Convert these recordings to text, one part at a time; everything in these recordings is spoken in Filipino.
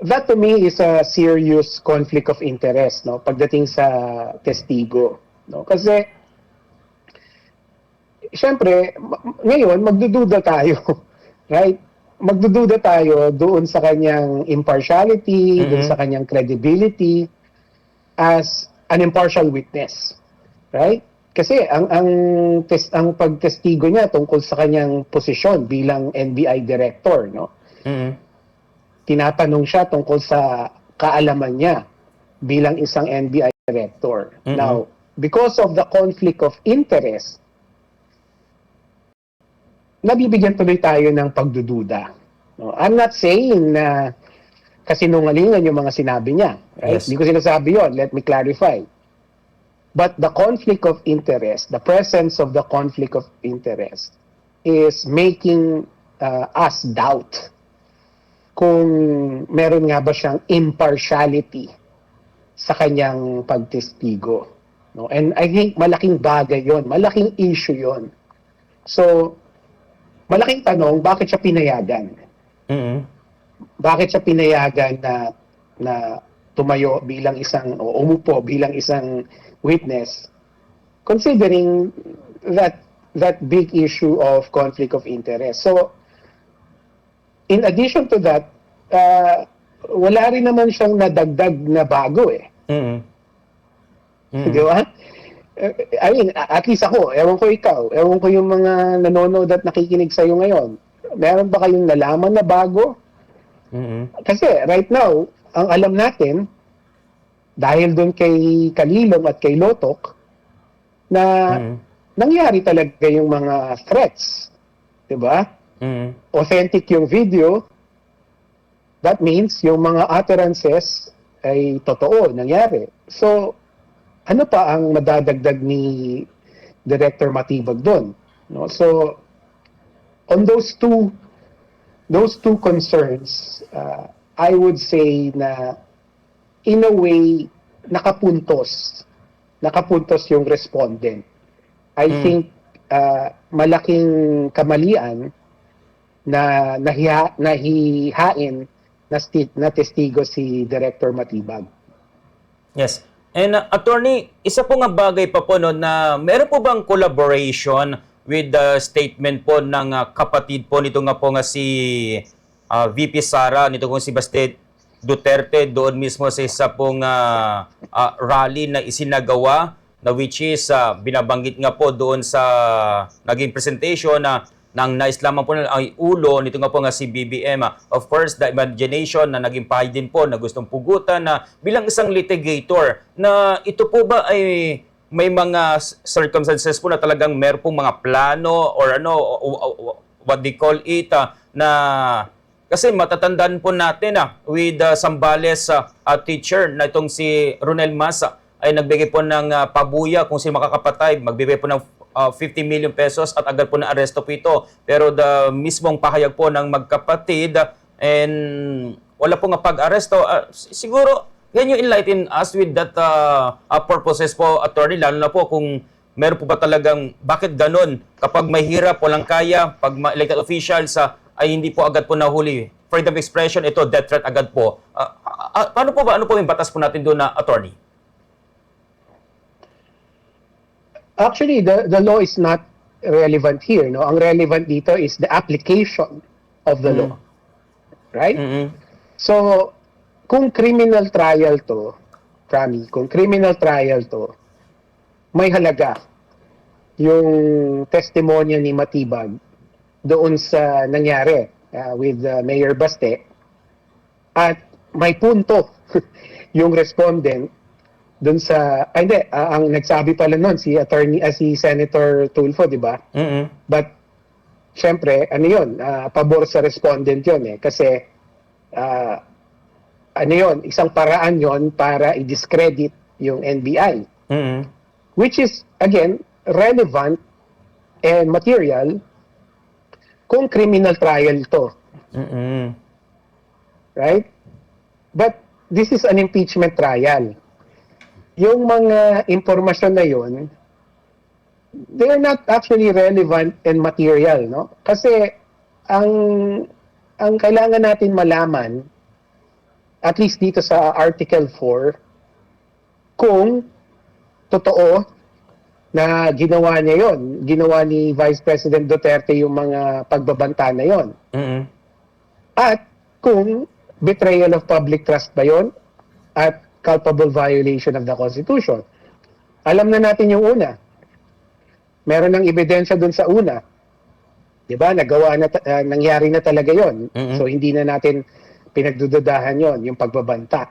that to me is a serious conflict of interest, no, pagdating sa testigo, no? Kasi syempre ngayon magdududa tayo, right? Magdududa tayo doon sa kanyang impartiality, doon sa kanyang credibility as an impartial witness, right? Kasi ang pagtestigo niya tungkol sa kanyang posisyon bilang NBI director, no? Tinatanong siya tungkol sa kaalaman niya bilang isang NBI director. Now, because of the conflict of interest, nabibigyan tuloy tayo ng pagdududa. No? I'm not saying na kasinungalingan yung mga sinabi niya. Right? Yes. Hindi ko sinasabi yun. Let me clarify. But the conflict of interest, the presence of the conflict of interest is making us doubt kung meron nga ba siyang impartiality sa kanyang pagtestigo. No? And I think malaking bagay yon, malaking issue yon. So, malaking tanong, bakit siya pinayagan? Bakit siya pinayagan na tumayo bilang isang, o umupo bilang isang witness, considering that big issue of conflict of interest. So, in addition to that, wala rin naman siyang nadagdag na bago eh. Di ba? I mean, at least ako, ewan ko ikaw, ewan ko yung mga nanonood at nakikinig sa'yo ngayon. Meron ba kayong nalaman na bago? Kasi right now, ang alam natin, dahil doon kay Kalilong at kay Lotok, na nangyari talaga yung mga threats. Diba? Authentic yung video, that means yung mga utterances ay totoo, nangyari. So, ano pa ang madadagdag ni Director Matibag doon? No? So, on those two concerns, I would say na in a way nakapuntos yung respondent. I think malaking kamalian na nahihain na testigo si Director Matibag. Yes. And attorney, isa po nga bagay pa po no, na meron po bang collaboration with the statement po ng kapatid po nito nga po nga si VP Sara, nito po si Baste Duterte doon mismo sa isa pong rally na isinagawa na which is binabanggit nga po doon sa naging presentation na nang nais lamang po ay ulo nito nga po nga si BBM. Of course, the imagination na naging pahay din po na gustong pugutan na bilang isang litigator na ito po ba ay may mga circumstances po na talagang meron pong mga plano or ano, what they call it, na kasi matatandaan po natin with Sambales teacher na itong si Ronel Mas ay nagbigay po ng pabuya kung sino makakapatay, magbibigay po ng 50 million pesos at agad po na aresto po ito. Pero the mismong pahayag po ng magkapatid and wala po nga pag-aresto, siguro can you enlighten us with that purposes po, attorney, lalo na po kung meron po ba talagang bakit ganun kapag may hirap, walang kaya, pag elected officials ay hindi po agad po nahuli. Freedom of expression, ito, death threat agad po. Paano po ba? Ano po yung batas po natin doon na attorney? Actually, the law is not relevant here. No? Ang relevant dito is the application of the law. Right? So, kung criminal trial to, Rami, kung criminal trial to, may halaga yung testimonya ni Matibag doon sa nangyari with Mayor Baste at may punto yung respondent doon sa ang nagsabi pala noon si Senator Tulfo, di ba? But syempre ano yun, pabor sa respondent yun kasi ano yun, isang paraan yun para i-discredit yung NBI. Which is again relevant and material kung criminal trial to. Right? But this is an impeachment trial. Yung mga impormasyon na yun, they are not actually relevant and material, no? Kasi ang kailangan natin malaman at least dito sa Article 4, kung totoo na ginawa niya yon, ginawa ni Vice President Duterte yung mga pagbabanta na yon. Mm-mm. At kung betrayal of public trust ba yon at culpable violation of the Constitution. Alam na natin yung una. Meron ng ebidensya dun sa una. 'Di ba? Nangyari na talaga yon. Mm-mm. So hindi na natin pinagdududahan yon, yung pagbabanta.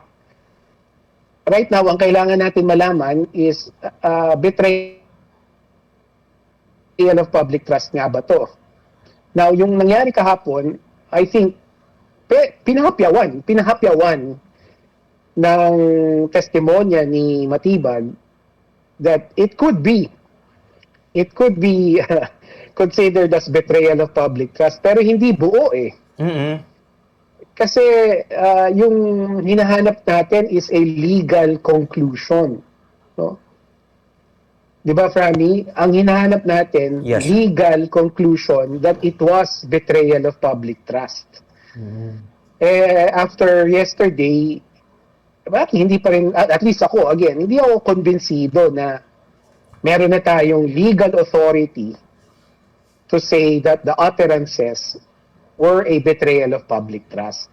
Right now, ang kailangan natin malaman is betrayal of public trust nga ba to? Now, yung nangyari kahapon, I think, pinahapyawan ng testimonya ni Matibag that it could be considered as betrayal of public trust, pero hindi buo eh. Mm-mm. Kasi yung hinahanap natin is a legal conclusion. No? Di ba, Franny? Ang hinahanap natin, Yes. legal conclusion that it was betrayal of public trust. After yesterday, bakit hindi pa rin, at least ako, again, hindi ako konbensido na meron na tayong legal authority to say that the utterances were a betrayal of public trust.